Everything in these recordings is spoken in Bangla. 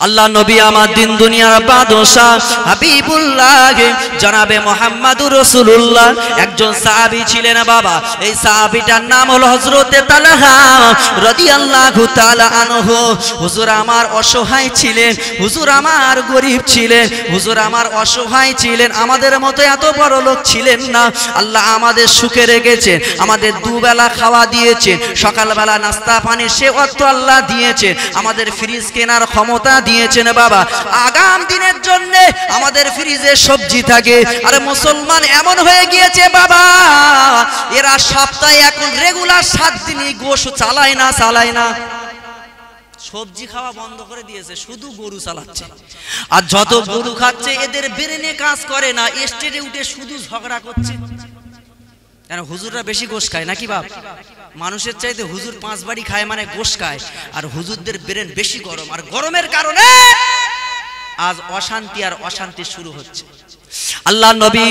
আল্লাহ নবী আমার দিন দুনিয়ার বাদশাহ হাবিবুল্লাহ জনাবে মুহাম্মদুর রাসূলুল্লাহ একজন সাহাবী ছিলেন বাবা। এই সাহাবীটার নাম হলো হযরতে তালহা রাদিয়াল্লাহু তাআলা আনহু। হুজুর আমার অসহায় ছিলেন, হুজুর আমার গরীব ছিলেন, হুজুর আমার অসহায় ছিলেন, আমাদের মতো এত বড় লোক ছিলেন না। আল্লাহ আমাদের সুখে রেখেছেন, আমাদের দুবেলা খাওয়া দিয়েছেন, সকালবেলা নাস্তা পানি সে অর্থ আল্লাহ দিয়েছেন, আমাদের ফ্রিজ কেনার ক্ষমতা দিয়েছেন বাবা। আগাম দিনের জন্য আমাদের ফ্রিজে সবজি থাকে। আরে মুসলমান এমন হয়ে গিয়েছে বাবা, এরা সপ্তাহে এখন রেগুলার 7 দিনই গোশত চালায় না, সবজি খাওয়া বন্ধ করে দিয়েছে, শুধু গরু চালাচ্ছে। আর যত গরু খাচ্ছে এদের ব্রেনে কাজ করে না, স্টেজে উঠে শুধু ঝগড়া করছে। কেন হুজুররা বেশি গোশ খায় নাকি বাপ? মানুষের চাইতে হুজুর 5 বাড়ি খায় মানে গোশ খায়। আর হুজুরদের ব্রেন বেশি গরম, আর গরমের কারণে আজ অশান্তি আর অশান্তি শুরু হচ্ছে। আল্লাহ নবী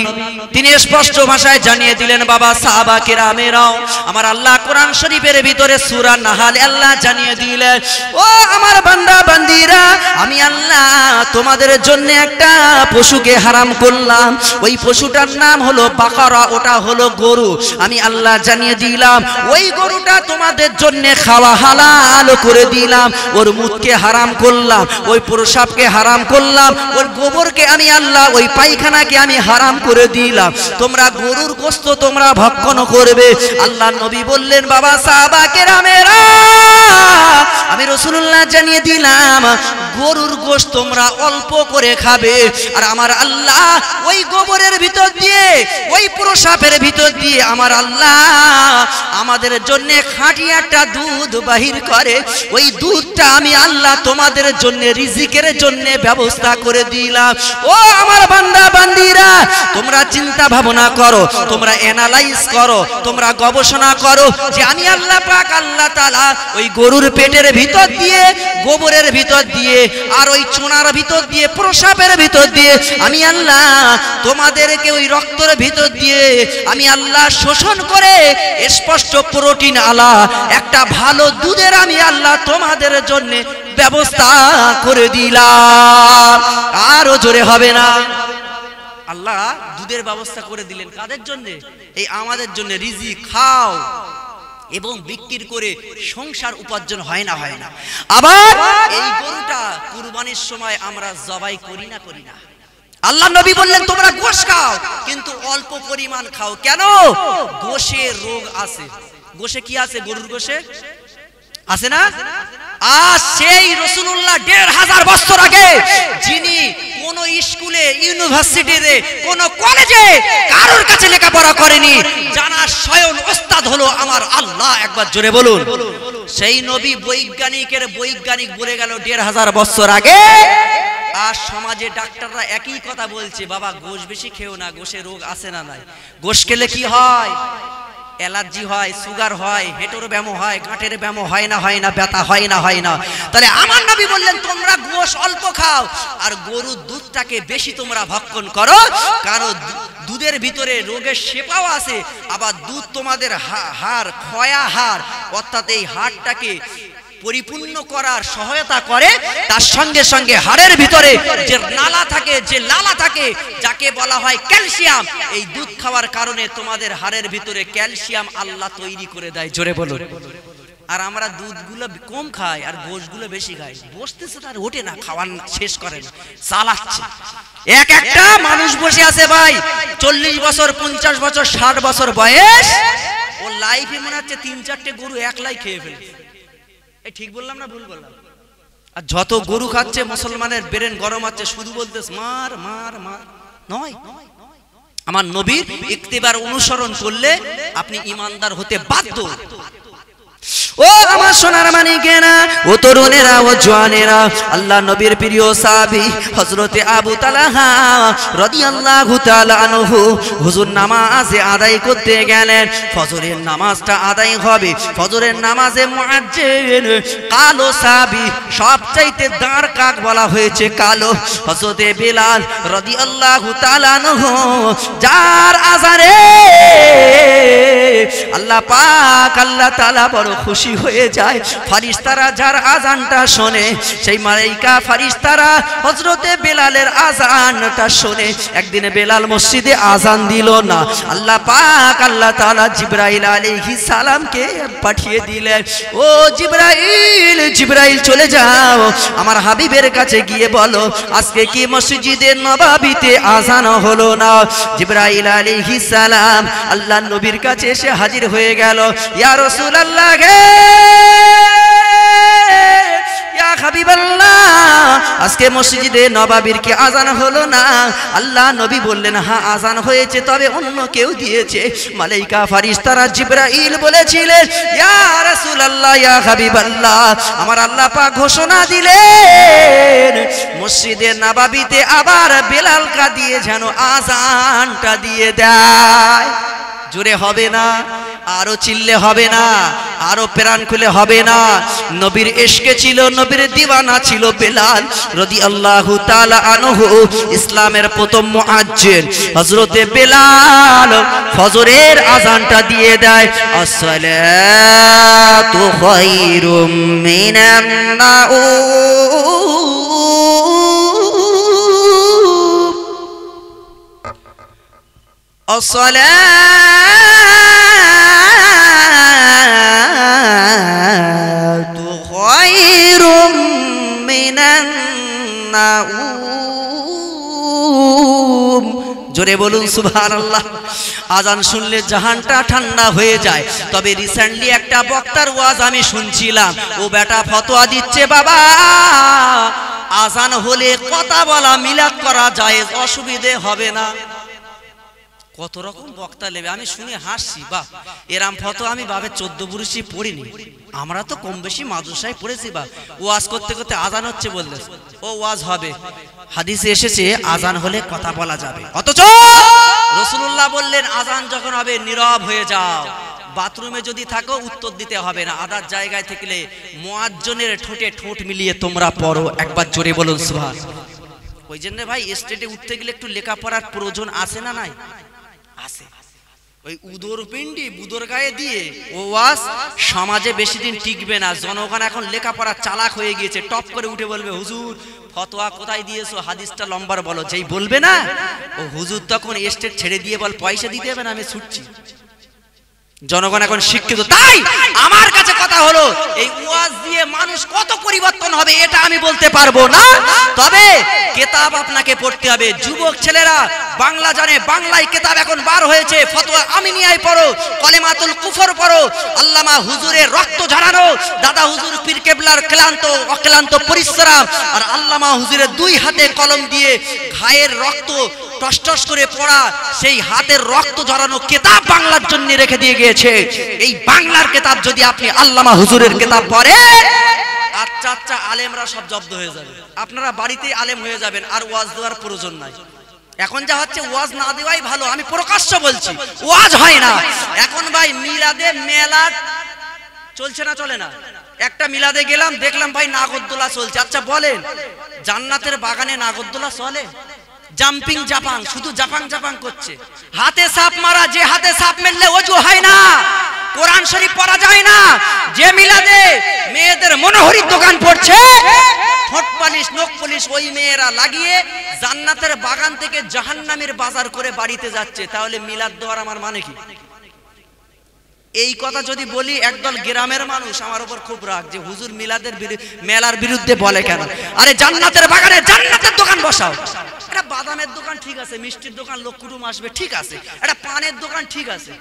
তিনি স্পষ্ট ভাষায় জানিয়ে দিলেন বাবা, সাহাবা কেরামেরাও আমার আল্লাহ কোরআন শরীফের ভিতরে সূরা নাহাল আল্লাহ জানিয়ে দিলেন, ও আমার বান্দা বান্দিরা, আমি আল্লাহ তোমাদের জন্য একটা পশুকে হারাম করলাম। ওই পশুটার নাম হলো বাকারা, ওটা হলো গরু। আমি আল্লাহ জানিয়ে দিলাম ওই গরুটা তোমাদের জন্য খাওয়া হালাল করে দিলাম। ওর মুখকে হারাম করলাম, ওই প্রসাবকে হারাম করলাম, ওর গোবরকে আমি আল্লাহ, ওই পায়খানাকে আমি হারাম করে দিলাম। তোমরা গরুর গোশত তোমরা ভক্ষণ করবে। আল্লাহ নবী বললেন বাবা সাহাবা কেরামেরা, আমি রাসূলুল্লাহ জানিয়ে দিলাম গরুর গোশত তোমরা অল্প করে খাবে। আর আমার আল্লাহ ওই গোবরের ভিতর দিয়ে, ওই প্রসাবের ভিতর দিয়ে আমার আল্লাহ আমাদের জন্য খাঁটি একটা দুধ বাহির করে। ওই দুধটা আমি আল্লাহ তোমাদের জন্য রিজিকের জন্য ব্যবস্থা করে দিলাম। ও আমার বান্দা বান্দিরা, তোমরা চিন্তা ভাবনা করো, তোমরা অ্যানালাইজ করো, তোমরা গবেষণা করো যে আমি আল্লাহ পাক আল্লাহ তাআলা ওই গরুর পেটের ভিতর দিয়ে, গোবরের ভিতর দিয়ে, আর ওই চুনার ভিতর দিয়ে, প্রসাবের ভিতর দিয়ে আমি আল্লাহ তোমাদেরকে ওই রক্তের ভিতর দিয়ে আমি আল্লাহ শোষণ করে স্পষ্ট প্রোটিন আলা একটা ভালো দুধের আমি আল্লাহ তোমাদের জন্য ব্যবস্থা করে দিলাম। আরো জোরে হবে না? আল্লাহ দুধের ব্যবস্থা করে দিলেন কাদের জন্য? এই আমাদের জন্য। রিজিক খাও এবং বিক্রি করে সংসার উপার্জন হয় না। আবার এই গরুটা কুরবানির সময় আমরা জবাই করি না। আল্লাহ নবী বললেন তোমরা গোশ খাও, কিন্তু অল্প পরিমাণ খাও। কেন? গোশে রোগ আছে। গোশে কি আছে? গরুর গোশে আছে না? আর সেই রাসূলুল্লাহ 1500 বছর আগে যিনি কোন স্কুলে, ইউনিভার্সিটিতে, কোন কলেজে কারোর কাছে লেখাপড়া করেনি, জানার স্বয়ং ওস্তাদ হলো আমার আল্লাহ। একবার জোরে বলুন। সেই নবী বৈজ্ঞানিক বলে গেল 1500 বছর আগে। আর সমাজে ডাক্তাররা একই কথা বলছে, বাবা গোশ বেশি খেও না, গোশে রোগ আছে না নাই। গোশ খেলে কি হয়? অ্যালার্জি হয়, সুগার হয়, হেঁটোর ব্যামো হয়, গাঁটের ব্যামো হয় না, ব্যথা হয় না। তাহলে আমার নবী বললেন তোমরা গোশ অল্প খাও আর গরুর দুধটাকে বেশি তোমরা ভক্ষণ করো, কারণ দুধের ভিতরে রোগের শেপাও আছে। আবার দুধ তোমাদের হাড়, ক্ষয়া হাড়, অর্থাৎ এই হাড়টাকে পরিপূর্ণ করার সহায়তা করে। তার সঙ্গে সঙ্গে হাড়ের ভিতরে যে লালা থাকে যাকে বলা হয় ক্যালসিয়াম, এই দুধ খাওয়ার কারণে তোমাদের হাড়ের ভিতরে ক্যালসিয়াম আল্লাহ তৈরি করে দেয়। জোরে বলুন। আর আমরা দুধগুলো কম খাই আর গোশগুলো বেশি খাই। বসতেছে তার ওঠে না, খাওয়ার শেষ করে না, চালাচ্ছে। একটা মানুষ বসে আছে ভাই, 40 বছর, 50 বছর, 60 বছর বয়স, ও লাইফে মনে হচ্ছে 3-4টে গরু একলাই খেয়ে ফেলেছে। ঠিক বললাম না ভুল বললাম? আর যত গরু খাচ্ছে মুসলমানের ব্রেন গরম হচ্ছে, শুধু বলতেছে মার মার মার। নয়, আমার নবীর ইক্তিবার অনুসরণ করলে আপনি ঈমানদার হতে বাধ্য। ও আমার সোনার মানিকেরা, ও তরুণেরা, ও জওয়ানেরা, আল্লাহ নবীর প্রিয় সাহাবী হযরতে আবু তালহা রাদিয়াল্লাহু তাআলা আনহু হুজুর নামাজে আদায় করতে গেলেন। ফজরের নামাজটা আদায় হবে। ফজরের নামাজে মুয়াজ্জিন কালো সাহাবী, সবচাইতে দাঁড় কাক বলা হয়েছে কালো, হযরতে বিলাল রাদিয়াল্লাহু তাআলা আনহু, যার আযানে আল্লাহ পাক আল্লাহ তাআলা বড় খুশি খুশি হয়ে যায়। ফারিস্তারা যার আজানটা শোনে, সেই মালাইকা ফারিস্তারা হযরতে বেলালের আজানটা শোনে। একদিন বেলাল মসজিদে আজান দিল না, আল্লাহ পাক আল্লাহ তাআলা জিবরাইল আলাইহিস সালামকে পাঠিয়ে দিলেন, ও জিবরাইল, জিবরাইল চলে যাও, আমার হাবিবের কাছে গিয়ে বলো আজকে কি মসজিদে নববীতে আজান হলো না। জিবরাইল আলাইহিস সালাম আল্লাহর নবীর কাছে এসে হাজির হয়ে গেল। ইয়া রাসূলুল্লাহ গে, ইয়া হাবিবাল্লাহ, আজকে মসজিদে নববীর কি আজান হলো না? আল্লাহ নবী বললেন, হ্যাঁ আজান হয়েছে, তবে অন্য কেউ দিয়েছে। মালাইকা ফারিস্তারা জিবরাইল বলেছিলেন, ইয়া রাসূলুল্লাহ, ইয়া হাবিবাল্লাহ, আমার আল্লাহ পাক ঘোষণা দিলেন মসজিদে নববীতে আবার বেলালকে দিয়ে যেন আজানটা দিয়ে দেয়। জোরে হবে না, আরো চিল্লে হবে না, আরো প্রাণ খুলে হবে না। নবীর ইশকে ছিল, নবীর দিওয়ানা ছিল বেলাল রাদিয়াল্লাহু তাআলা আনহু। ইসলামের প্রথম মুআজ্জিন হযরতে বেলাল ফজরের আযানটা দিয়ে দেয়, আসসালাতু খায়রুম মিনান নাউম। আসসালাতু খায়রুম মিনান নাউম। জোরে বলুন সুবহানাল্লাহ। আজান শুনলে জাহানটা ঠান্ডা হয়ে যায়। তবে রিসেন্টলি একটা বক্তার ওয়াজ আমি শুনছিলাম, ও বেটা ফতোয়া দিচ্ছে, বাবা আজান হলে কথা বলা মিলাদ করা জায়েজ, অসুবিধে হবে না। কত রকম বক্তা নেবে, আমি শুনে হাসছি, বাহ এরাম ফতো আমি বাবে 14 পুরুষই পড়িনি। আমরা তো কম বেশি মাদ্রাসায় পড়েছি, বা ওয়াজ করতে করতে আজান হচ্ছে বললে ও ওয়াজ হবে। হাদিসে এসেছে আজান হলে কথা বলা যাবে, অথচ রাসূলুল্লাহ বললেন আজান যখন হবে নীরব হয়ে যাও। বাথরুমে যদি থাকো উত্তর দিতে হবে না, আদার জায়গায় থাকলে মুয়াজ্জিনের ঠোঁটে ঠোঁট মিলিয়ে তোমরা পড়ো। একবার জোরে বলুন সুবহানাল্লাহ। ওই জন্য ভাই স্টেজে উঠতে গেলে একটু লেখাপড়ার প্রয়োজন আছে না নাই? আছে। ওই উদর পিণ্ডি বুদর গায়ে দিয়ে ওয়াজ সমাজে বেশি দিন টিকবে না। জনগণ এখন লেখাপড়া চালাক হয়ে গিয়েছে, টপ করে উঠে বলবে হুজুর ফতোয়া কোথায় দিয়েছো, হাদিসটা লম্বার বলো। যেই বলবে না ও হুজুর তখন স্টেজ ছেড়ে দিয়ে বল পয়সা দিতে হবে না, আমি ছুটছি। জনগণ এখন শিক্ষিত। তাই আমার কাছে কথা হলো, এই ওয়াজ দিয়ে মানুষ কত পরিবর্তন হবে এটা আমি বলতে পারবো না, তবে কিতাব আপনাকে পড়তে হবে। যুবক ছেলেরা বাংলা জানে, বাংলায় কিতাব এখন বার হয়েছে, ফতোয়া আমিনিয়ায় পড়ো, কলেমাতুল কুফর পড়ো, আল্লামা হুজুরের রক্ত ঝরানো, দাদা হুজুর পীর কেবলার অক্লান্ত পরিশ্রম, আর আল্লামা হুজুরের 2 হাতে কলম দিয়ে ঘায়ের রক্ত টস করে পড়া, সেই হাতের রক্ত ঝরানো কিতাব বাংলার জন্য রেখে দিয়ে গিয়েছে। এই বাংলার কিতাব যদি আপনি আল্লামা হুজুরের কিতাব পড়েন, আচ্ছা আচ্ছা আলেমরা সব জব্দ হয়ে যাবে, আপনারা বাড়িতেই আলেম হয়ে যাবেন, আর ওয়াজ দেওয়ার প্রয়োজন নাই। এখন যা হচ্ছে ওয়াজ না দেওয়াই ভালো, আমি প্রকাশ্য বলছি, ওয়াজ হয় না। এখন ভাই মিলাদে মেলা চলছে না, চলে না? একটা মিলাদে গেলাম, দেখলাম ভাই নাগরদোলা চলছে। আচ্ছা বলেন, জান্নাতের বাগানে নাগরদোলা চলে? জাম্পিং জাপাং, শুধু জাপাং জাপাং করছে। হাতে সাপ মারা, যে হাতে সাপ মেললে ওযু হয় না, কোরআন শরীফ পড়া যায় না। যে মিলাদে মেয়েদের মনোহরীর দোকান পড়ছে, ঠোঁট পালিশ নখ পালিশ ওই মেয়েরা লাগিয়ে জান্নাতের বাগান থেকে জাহান্নামের বাজার করে বাড়িতে যাচ্ছে, তাহলে মিলাদ দেওয়ার আমার মানে কি? এই কথা যদি বলি একদল গ্রামের মানুষ আমার উপর খুব রাগ, যে হুজুর মিলাদের মেলার বিরুদ্ধে বলে কেন? আরে জান্নাতের বাগানে জান্নাতের দোকান বসাও। এটা বাদামের দোকান ঠিক আছে, মিষ্টির দোকান লোক কুটুম আসবে ঠিক আছে, এটা পানের দোকান ঠিক আছে।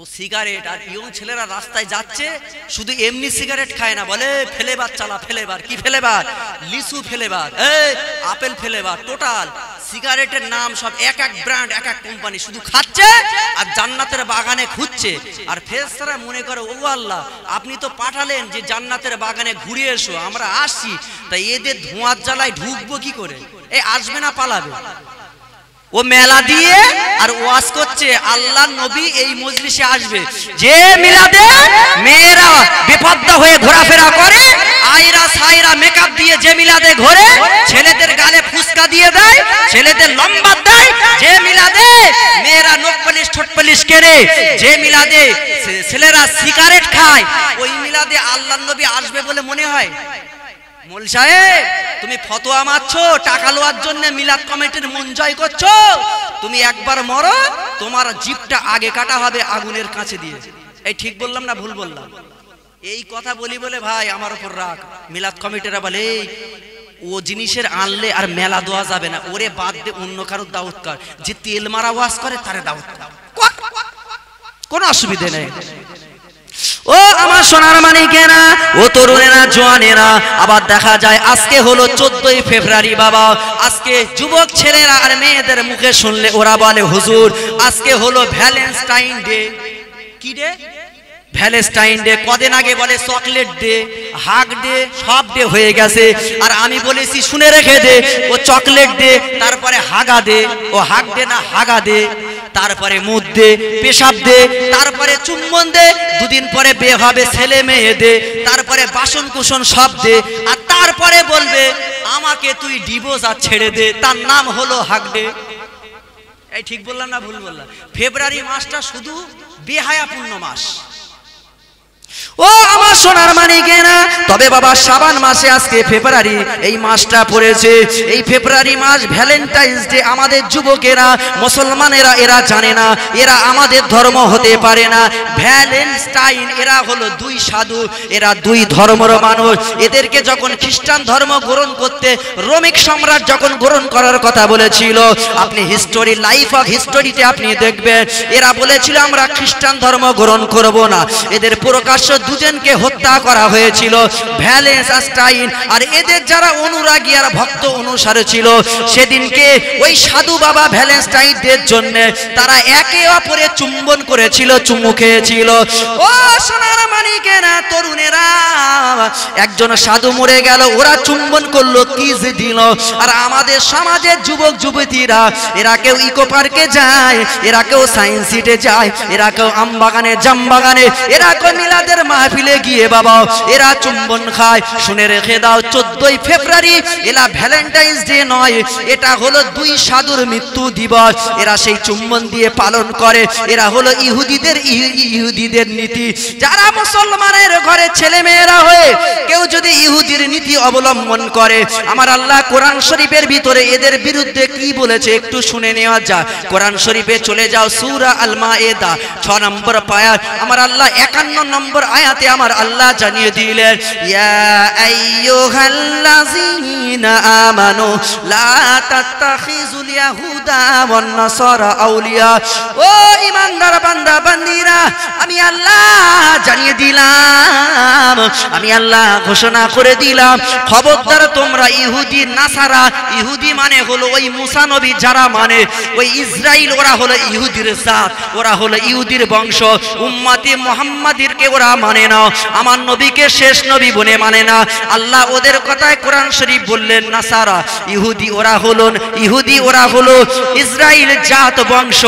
ও সিগারেট, আর ইয়ং ছেলেরা রাস্তায় যাচ্ছে শুধু এমনি সিগারেট খায় না, বলে ফেলেবার চালা, ফেলেবার কি ফেলেবার, লিচু ফেলেবার, এই আপেল ফেলেবার, টোটাল সিগারেটের নাম সব এক এক ব্র্যান্ড, এক এক কোম্পানি, শুধু খাচ্ছে আর জান্নাতের বাগানে খুঁজছে। আর ফেরেশতারা মনে করে ও আল্লাহ আপনি তো পাঠালেন যে জান্নাতের বাগানে ঘুরে এসো, আমরা আসছি, তাই এদের ধোঁয়ার জ্বালায় ঢুকবো কি করে? এই আসবে না পালাবে? ও মেলা দিয়ে আর ওয়াজ করছে আল্লাহর নবী এই মজলিসে আসবে। যে মিলাদে মেয়েরা বেপর্দা হয়ে ঘোরাফেরা করে, আয়রা সায়রা মেকআপ দিয়ে যে মিলাদে ঘোরে, ছেলেদের গালে ফুসকা দিয়ে দেয়, ছেলেদের লম্বা দেয়, যে মিলাদে মেয়েরা নখ পালিশ ঠোঁট পালিশ কেনে, যে মিলাদে ছেলেরা সিগারেট খায়, ওই মিলাদে আল্লাহর নবী আসবে বলে মনে হয়? মৌলভী সাহেব, তুমি ফতোয়া মারছো টাকা লওয়ার জন্য, মিলাদ কমিটির মন জয় করছো। তুমি একবার মরো, তোমার জিভটা আগে কাটা হবে আগুনের কাছে দিয়ে। এই ঠিক বললাম না ভুল বললাম? এই কথা বলি বলে ভাই আমার উপর রাগ। মিলাদ কমিটিরা বলে ও জিনিসের আনলে আর মেলা দেওয়া যাবে না, ওরে বাদ দে, অন্য কারোর দাওয়াত কর, যে তেল মারা ওয়াজ করে তারে দাওয়াত কর, কোনো অসুবিধা নেই। ও আমার সোনার মানিকেরা, ও তরুণেরা, জওয়ানেরা, আবার দেখা যায় আজকে হলো 14ই ফেব্রুয়ারি। বাবা, আজকে যুবক ছেলেরা আর মেয়েদের মুখে শুনলে ওরা বলে হুজুর আজকে হলো ভ্যালেন্টাইন ডে। কি ডে? Valentine day. কদিন আগে বলে চকলেট ডে, হাগ ডে, সব ডে হয়ে গেছে। আর আমি বলেছি শুনে রেখে দে, ও চকলেট ডে, তারপরে হাগা দে, ও হাগ দে না হাগা দে, তারপরে মুদ দে, পেশাব দে, তারপরে চুম্বন দে, দুদিন পরে বিয়ে হবে ছেলে মেয়ে দে, তারপরে বাসন কুসন সব দে, আর তারপরে বলবে আমাকে তুই ডিভোর্স আর ছেড়ে দে, তার নাম হলো হাগ ডে। এই ঠিক বললাম না ভুল বললাম? ফেব্রুয়ারি মাসটা শুধু বেহায়াপূর্ণ মাস। ও আমার সোনার মানিকেরা, তবে বাবা শ্রাবণ মাসে আজকে ফেব্রুয়ারি এই মাসটা পড়েছে। এই ফেব্রুয়ারি মাস ভ্যালেন্টাইন্স ডে। আমাদের যুবকেরা মুসলমানেরা এরা জানে না, এরা আমাদের ধর্ম হতে পারে না। ভ্যালেন্টাইন এরা হলো দুই সাধু, এরা দুই ধর্মের মানুষ। এদেরকে যখন খ্রিস্টান ধর্ম গ্রহণ করতে রোমিক সম্রাট যখন গ্রহণ করার কথা বলেছিল, আপনি হিস্টোরি, লাইফ অফ হিস্টোরিতে আপনি দেখবেন এরা বলেছিল আমরা খ্রিস্টান ধর্ম গ্রহণ করব না। এদের প্রকাশ্য দুজনকে হত্যা করা হয়েছিল, ভ্যালেন্টাইন আর এদের যারা অনুরাগী আর ভক্ত অনুসারী ছিল, সেদিনকে ওই সাধু বাবা ভ্যালেন্টাইনদের জন্য তারা একে অপরে চুম্বন করেছিল, চুমু খেয়েছিল। ও সোনার মানিকেরা, তরুণেরা, একজন সাধু মরে গেল, ওরা চুম্বন করলো, কিস দিল। আর আমাদের সমাজের যুবক যুবতীরা এরা কেউ ইকো পার্কে যায়, এরা কেউ সায়েন্স সিটি যায়, এরা কেউ আমবাগানে জামবাগানে, এরা কেউ মিলাদের মাহফিলে গিয়ে বাবা এরা চুম্বন খায়। শুনে রেখে দাও, 14ই ফেব্রুয়ারি এরা ভ্যালেন্টাইন্স ডে নয়, এটা হলো দুই সাধুর মৃত্যু দিবস। এরা সেই চুম্বন দিয়ে পালন করে। এরা হলো ইহুদিদের নীতি। যারা মুসলমানের ঘরে ছেলে মেয়েরা হয়ে কেউ যদি ইহুদির নীতি অবলম্বন করে, আমার আল্লাহ কোরআন শরীফের ভিতরে এদের বিরুদ্ধে কি বলেছে একটু শুনে নেওয়া যায়। কোরআন শরীফে চলে যাও, সূরা আল মায়েদা 6 নম্বর পায়াত, আমার আল্লাহ 51 নম্বর আয়াতে আমার আল্লাহ জানিয়ে দিলেন, ইয়া আইয়ুহাল্লাযীনা আমানু লা তাত্তাখিযুল ইয়াহুদা ওয়ান নাসারা আউলিয়া। ও ঈমানদার বান্দা বান্দীরা, আমি আল্লাহ জানিয়ে দিলাম, আমি আল্লাহ ঘোষণা করে দিলাম, খবরদার তোমরা ইহুদি নাসারা, ইহুদি মানে হলো ওই মুসা নবী যারা মানে ওই ইসরাইল, ওরা হলো ইহুদির জাত, ওরা হলো ইহুদির বংশ, উম্মতে মুহাম্মাদিরকে ওরা মানে না, আমার নবীকে শেষ নবী বলে মানে না। আল্লাহ ওদের কথায় কোরআন শরীফ বললেন নাসারা, ইহুদি ওরা হলো, ইহুদি ওরা হলো ইসরাইল জাত বংশ।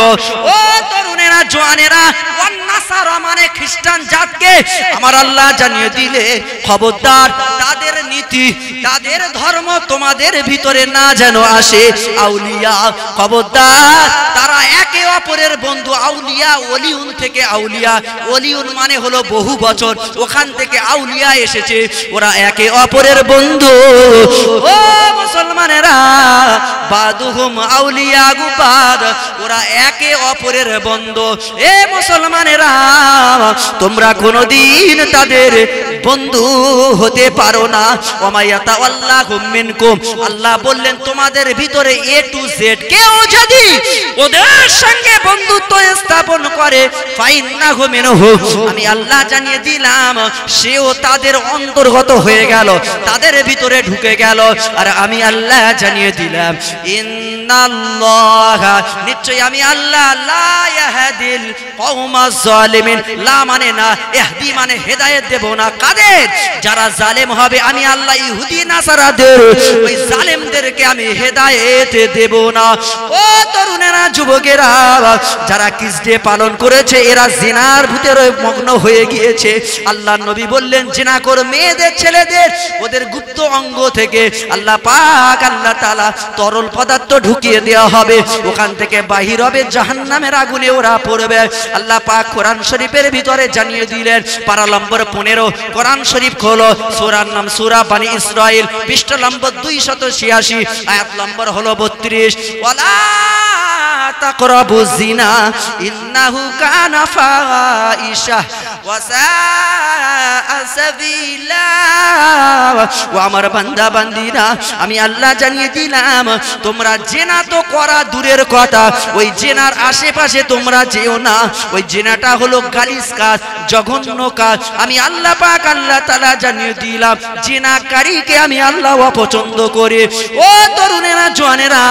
ও তরুণেরা, জওয়ানেরা, ওয়ান নাসারা মানে খ্রিস্টান জাতকে আমার আল্লাহ জানিয়ে দিলে খবরদার তাদের নীতি, তাদের ধর্ম তোমাদের ভিতরে না যেন আসে। আউলিয়া, খবরদার তারা একে অপরের বন্ধু। আউলিয়া ওলিউন থেকে আউলিয়া, ওলিউন মানে হলো বহু বছর, ওখান থেকে আউলিয়া এসেছে, ওরা একে অপরের বন্ধু। ও মুসলমানেরা, বাদুহুম আউলিয়া গুবাদ, ওরা একে অপরের বন্ধু। এ মুসলমানেরা, তোমরা কোনদিন তাদের বন্ধু হতে পারো না। ওমায়াতাওয়াল্লাহুম মিনকুম, আল্লাহ বললেন তোমাদের ভিতরে এ টু জেড কেউ যদি ওদের সঙ্গে বন্ধুত্ব স্থাপন করে, ফাইন্নাহু মিনহু, আমি আল্লাহ জানিয়ে দিলাম সেও তাদের অন্তর্গত হয়ে গেল, তাদের ভিতরে ঢুকে গেল। আর আমি আল্লাহ জানিয়ে দিলাম, ইন্নাল্লাহা, নিশ্চয়ই আমি আল্লাহ, লা ইয়াহদিল কওমাজ জালিমিন, লা মানে না, ইহদি মানে হেদায়েত দেব না। কাদের? যারা জালেম হবে, আমি আল্লাহ ইহুদি নাসারাদের ওই জালেমদেরকে আমি হেদায়েত দেব না। ও তরুণেরা, যুবকেরা, যারা কিসডে পালন করেছে এরা জিনার ভিতরে মগ্ন হয়ে গিয়েছে। আল্লাহ নবী বললেন জিনা কর মেয়েদের ছেলেদের ওদের গুপ্ত অঙ্গ থেকে আল্লাহ পাক আল্লাহ তাআলা তরল পদার্থ ঢুকে ঢুকিয়ে দেওয়া হবে, ওখান থেকে বাহির হবে জাহান্নামের আগুনে ওরা পড়বে। আল্লাহ পাক কোরআন শরীফের ভিতরে জানিয়ে দিলেন, পারা নম্বর 15, কোরআন শরীফ খোলো, সূরার নাম সূরা বনি ইসরাইল, পৃষ্ঠা নম্বর 286, আয়াত নম্বর হলো 32। ওয়ালা তাকরাবু জিনা ইন্নাহু কানা ফাহিশা ওয়া সাআ সাবিলা। ও আমার বান্দা বান্দিরা, আমি আল্লাহ জানিয়ে দিলাম, তোমরা জেনা তো করা দূরের কথা, ওই জেনার আশেপাশে তোমরা যেও না। ওই জেনাটা হলো গালিস কাজ, জঘন্য কাজ। আমি আল্লাহ পাক আল্লাহ তাআলা জানিয়ে দিলাম, জেনাকারীকে আমি আল্লাহ অপছন্দ করি। ও তরুণেরা, জওয়ানেরা,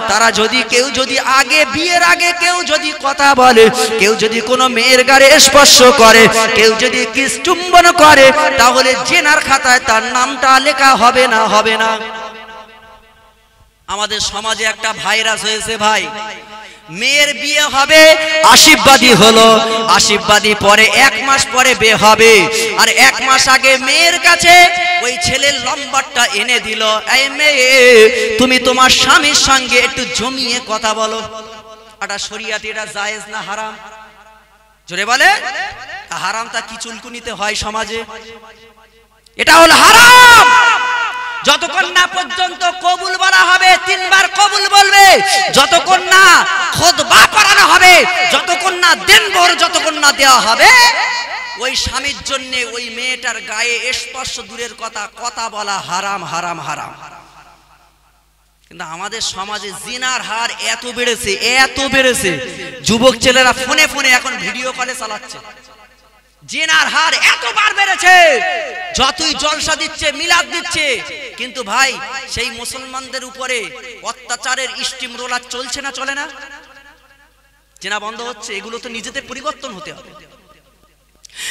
তারা যদি কেউ যদি আগে বিয়ের আগে কেউ যদি কথা বলে, কেউ যদি কোনো মেয়ের গায়ে স্পর্শ করে, কেউ যদি কিস চুম্বন করে, তাহলে জেনার খাতায় তার নামটা লেখা হবে না, হবে না। আমাদের সমাজে একটা ভাইরাস হয়েছে ভাই, মেয়ের বিয়ে হবে, আশীর্বাদী হলো, আশীর্বাদী পরে 1 মাস পরে বিয়ে হবে, আর 1 মাস আগে মেয়ের কাছে ওই ছেলের নম্বরটা এনে দিল, এই মেয়ে তুমি তোমার স্বামীর সঙ্গে একটু জমিয়ে কথা বলো। এটা শরীয়তে এটা জায়েজ না হারাম? জোরে বলে। হারামটা কি চুলকুনিতে হয় সমাজে? এটা হলো হারাম। যতক্ষণ না পর্যন্ত কবুল বলা হবে, 3 বার কবুল বলবে, যতক্ষণ না খুতবা পড়ানো হবে, যতক্ষণ না দিনভর যতক্ষণ না দেওয়া হবে, ওই স্বামীর জন্য ওই মেয়েটার গায়ে স্পর্শ দূরের কথা, কথা বলা হারাম, হারাম, হারাম। কিন্তু আমাদের সমাজে জিনার হার এত বেড়েছে, এত বেড়েছে, যুবক ছেলেরা ফোনে ফোনে এখন ভিডিও কলে চালাচ্ছে। জিনার হার এতবার বেড়েছে, যতই জলসা দিচ্ছে, মিলাদ দিচ্ছে, কিন্তু ভাই সেই মুসলমানদের উপরে অত্যাচারের স্টিম রোলার চলছে না, চলে না? জিনা বন্ধ হচ্ছে? এগুলো তো নিজেদের পরিবর্তন হতে হবে।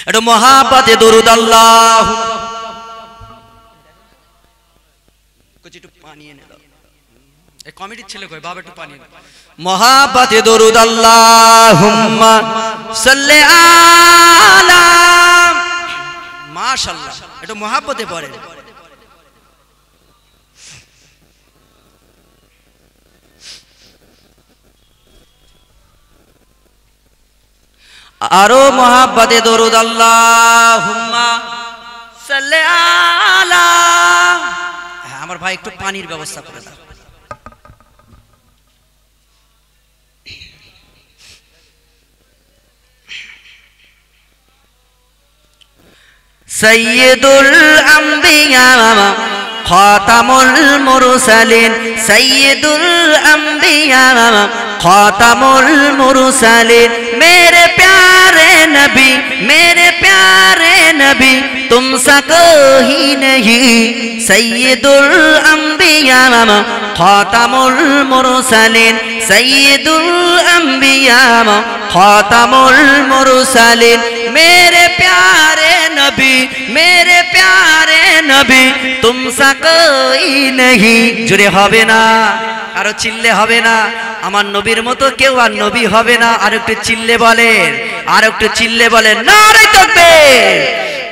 এটা মহাব্বতে দরুদ আল্লাহ। একটু পানি এনে দাও, এই কমিটির ছেলে কই, বাবা একটু পানি এনে। মহাব্বতে দরুদ আল্লাহুম্মা সাল্লি আলা, মাশাআল্লাহ, এটা মহাব্বতে পড়ে। আরো মহাব্বতে দরুদ আল্লাহুম্মা সাল্লি আলা। হ্যাঁ, আমার ভাই একটু পানির ব্যবস্থা করে দাও। সাইয়্যিদুল আম্বিয়া খাতামুল মুরসালিন, সাইয়্যিদুল আম্বিয়া খাতামুল মুরসালিন, मेरे प्यारे नबी, मेरे प्यारे नबी, तुमसा कोई नहीं, सैयदुल अंबिया खातामुल मुरसलिन, सैयदुल अंबिया खातामुल मुरसलिन, मेरे प्यारे नबी, मेरे प्यारे नबी, तुमसा कोई नहीं। जुड़े হবে না, আরো চিল্লে হবে না, আমার নবীর মতো কেউ আর নবী হবে না। আর একটু চিল্লে বলেন, আর একটু চিল্লে বলেন, নারে তাকবীর।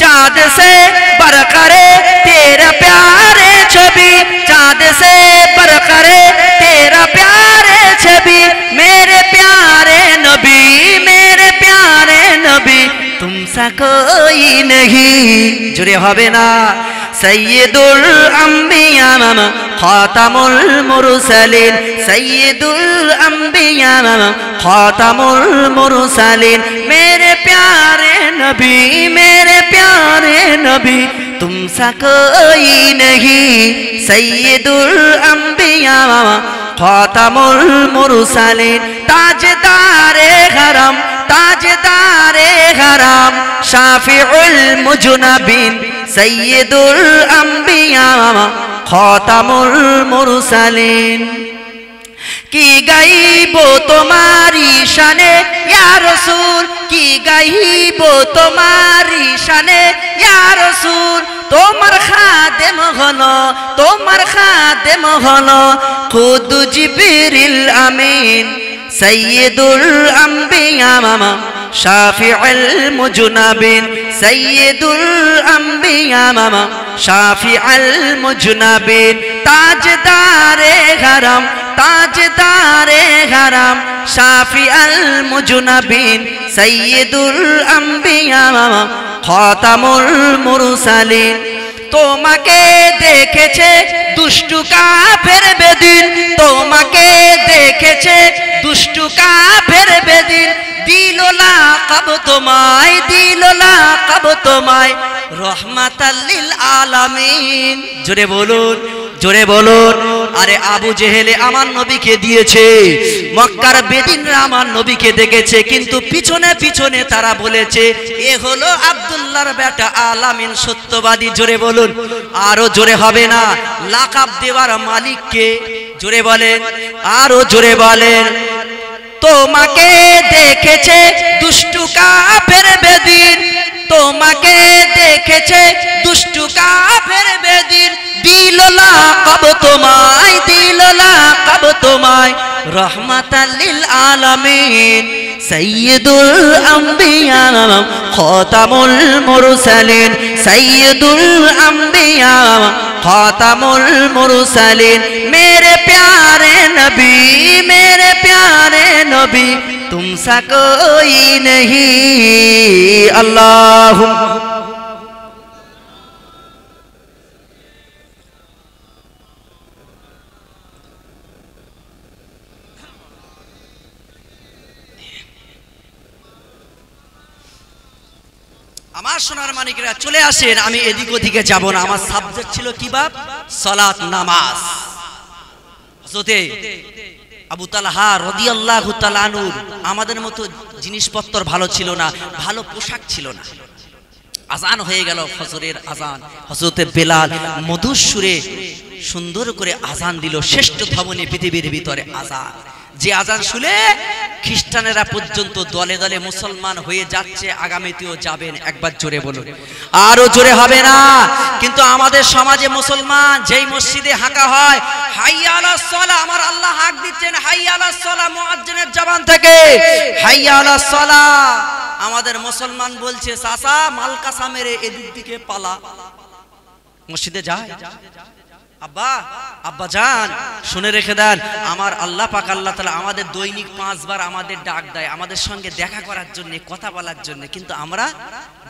चाँद से बरकरे तेरा प्यारे छवि, चाँद से बरकरे तेरा प्यारे छवि, मेरे प्यारे नबी, मेरे प्यारे नबी, तुमसा कोई नहीं। जुड़े হবে না। सैयदुल अंबिया खातामुल मुरसलिन, सैयदुल अंबिया खातामुल मुरसलिन, मेरे प्यारे नबी, मेरे प्यारे नबी, तुमसा कोई नहीं, सैयदुल अंबिया खातामुल मुरसलिन, ताजदारे हरम, ताजदारे हरम, शाफिउल मुजनबिन, सैयदुल अंबिया खातामुल मुरसलिन। की गाइबो तुम्हारी शाने या रसूल, की गाइबो तुम्हारी शाने या रसूल, তোমার খাদেম হলো, তোমার খাদেম হলো খুদ জিবরিল আমিন, সৈয়দুল আম্বিয়া শাফিউল মুজনাবিন, সৈয়দুল আম্বিয়া শাফিউল মুজনাবিন, তাজদারে হরম, তাজদারে হারাম শাফি আল মুজনাবিন সাইয়্যিদুল আম্বিয়া খাতামুল মুরসালিন তোমাকে দেখেছে দুষ্টু কাফের বেদিন তোমাকে দেখেছে দুষ্টু কাফের বেদিন দিল লাকাব তোমায় রহমাতাল লিল আলামিন জোরে বলুন আরে আবু জেহেলে আমার নবীকে দিয়েছে মক্কার বেদিনরা আমার নবীকে দেখেছে কিন্তু পিছনে পিছনে তারা বলেছে এ হলো আব্দুল্লাহর বেটা আলামিন সত্যবাদী জোরে বলুন আরো জোরে হবে না লাকাব দেওয়ার মালিককে জোরে বলেন আরো জোরে বলেন তোমাকে দেখেছে দুষ্টু কাফের বেদিন তোমাকে দেখেছে দুষ্টু কাফের বেদিন দিল লাকাব তোমায় রহমাতাল লিল আলামিন সাইয়্যিদুল আম্বিয়া খাতামুল মুরসালিন সাইয়্যিদুল আম্বিয়া খাতামুল মুরসালিন मेरे प्यारे नबी तुमसा कोई नहीं अल्लाह আমার সোনার মানিকরা চলে আসেন আমি এদিক ওদিকে যাব না আমার সাবজেক্ট ছিল কি বাপ সালাত নামাজ হযরতে আবু তালহা রাদিয়াল্লাহু তাআলা আনহু আমাদের মতো জিনিসপত্র ভালো ছিল না ভালো পোশাক ছিল না আজান হয়ে গেল ফজরের আজান হযরতে বেলাল মধুর সুরে সুন্দর করে আজান দিল শ্রেষ্ঠ ধ্বনি পৃথিবীর ভিতরে আজান যে আজান শুনে খ্রিস্টানেরা পর্যন্ত দলে দলে মুসলমান হয়ে যাচ্ছে আগামীতেও যাবেন একবার জোরে বলুন আরো জোরে হবে না কিন্তু আমাদের সমাজে মুসলমান যেই মসজিদে হাঁকা হয় হাইয়া আলাস সালাহ আমার আল্লাহ হাক দিচ্ছেন হাইয়া আলাস সালাহ মুয়াজ্জিনের জবান থেকে হাইয়া আলাস সালাহ আমাদের মুসলমান বলছে চাচা মালকাসা মেরে এদিক দিকে পালা মসজিদে যায় আব্বা জান শুনে রেখে দেন আমার আল্লাহ পাক আল্লাহ তাআলা আমাদের দৈনিক 5 বার আমাদের ডাক দেয় আমাদের সঙ্গে দেখা করার জন্য কথা বলার জন্য কিন্তু আমরা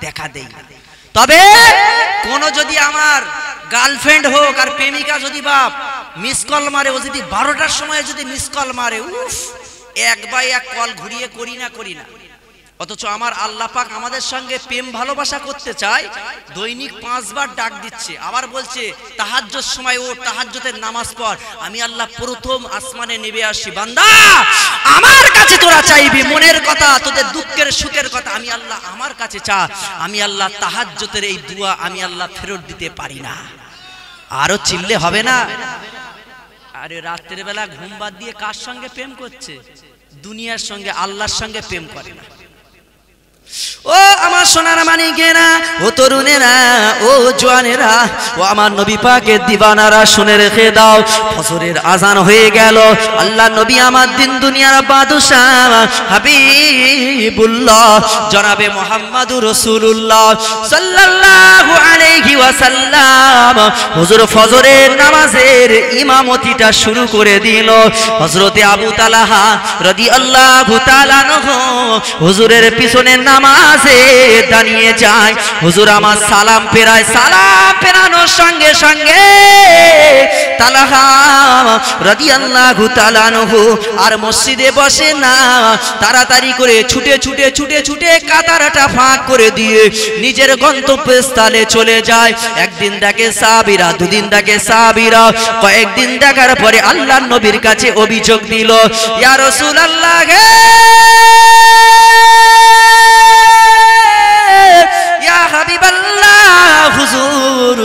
দেখা দেই না তবে কোন যদি আমার গার্লফ্রেন্ড হোক আর প্রেমিকা যদি বাপ মিস কল মারে ও যদি 12টার সময় যদি মিস কল মারে উফ এক বাই এক কল ঘুরিয়ে করি না অথচ আমার আল্লাহ পাক আমাদের সঙ্গে প্রেম ভালোবাসা করতে চায় দৈনিক 5 বার ডাক দিচ্ছে আবার বলছে তাহাজ্জুদ সময় ও তাহাজ্জুদের নামাজ পড় আমি আল্লাহ প্রথম আসমানে নেমে আসি বান্দা আমার কাছে তোরা চাইবি মনের কথা তোদের দুঃখের সুখের কথা আমি আল্লাহ আমার কাছে চা আমি আল্লাহ তাহাজ্জুদের এই দোয়া আমি আল্লাহ ফেরত দিতে পারি না আরো চিল্লে হবে না আরে রাতের বেলা ঘুম বাদ দিয়ে কার সঙ্গে প্রেম করছে দুনিয়ার সঙ্গে আল্লাহর সঙ্গে প্রেম করে না ও আমার সোনার মানিকেরা ও তরুণেরা ও জওয়ানেরা ও আমার নবী পাকের দিবানারা শুনে রেখে দাও ফজরের আজান হয়ে গেল আল্লাহ নবী আমার দিন দুনিয়ার বাদশাহ হাবিবুল্লাহ জনাবে মুহাম্মদুর রাসূলুল্লাহ সাল্লাল্লাহু আলাইহি ওয়াসাল্লাম হুজুর ফজরের নামাজের ইমামতিটা শুরু করে দিল হযরতে আবু তালহা রাদিয়াল্লাহু তাআলা আনহু হুজুরের পিছনে নামাজে দাঁড়িয়ে যায় হুজুর আমার সালাম ফেরায় সালাম ফেরানোর সঙ্গে সঙ্গে তালহা রাদিয়াল্লাহু তাআলা আনহু আর মসজিদে বসে না তাড়াতাড়ি করে ছুটে কাতারটা ফাঁক করে দিয়ে নিজের গন্তব্যস্থলে চলে যায় একদিন দেখে সাহাবীরা দুদিন দেখে সাহাবীরা কয়েকদিন দেখার পরে আল্লাহর নবীর কাছে অভিযোগ দিল ইয়া রাসূলুল্লাহ হুজুর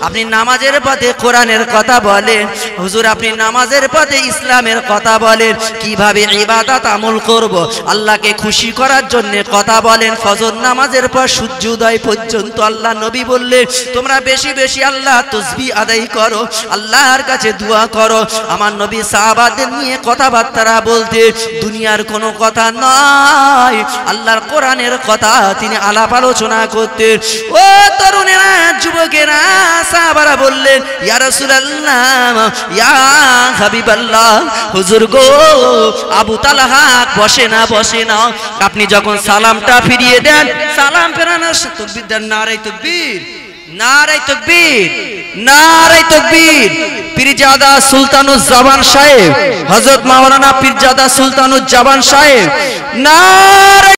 আপনি নামাজের পথে কোরআনের কথা বলেন হুজুর আপনি নামাজের পথে ইসলামের কথা বলেন কিভাবে ইবাদত আমল করব আল্লাহকে খুশি করার জন্য কথা বলেন ফজর নামাজের পর সূর্যোদয় পর্যন্ত আল্লাহ নবী বললেন তোমরা বেশি বেশি আল্লাহ তাসবিহ আদায় করো আল্লাহর কাছে দোয়া করো আমার নবী সাহাবাদের নিয়ে কথাবার্তা বলতে দুনিয়ার কোনো কথা নয় আল্লাহর কোরআনের কথা তিনি আলাপ আলোচনা করতে করতেন। ও তরুণেরা, যুবকেরা, সাহাবারা বললেন, ইয়া রাসূলুল্লাহ, ইয়া হাবিবাল্লাহ, হুজুর গো, আবু তালহা বসে না, বসে না। আপনি যখন সালামটা ফিরিয়ে দেন, সালাম ফেরানোর তাকবীর দেন, নারে তাকবীর, নারে তাকবীর, নারে তাকবীর। পীরজাদা সুলতানুজ্জামান সাহেব, হযরত মাওলানা পীরজাদা সুলতানুজ্জামান সাহেব, নারে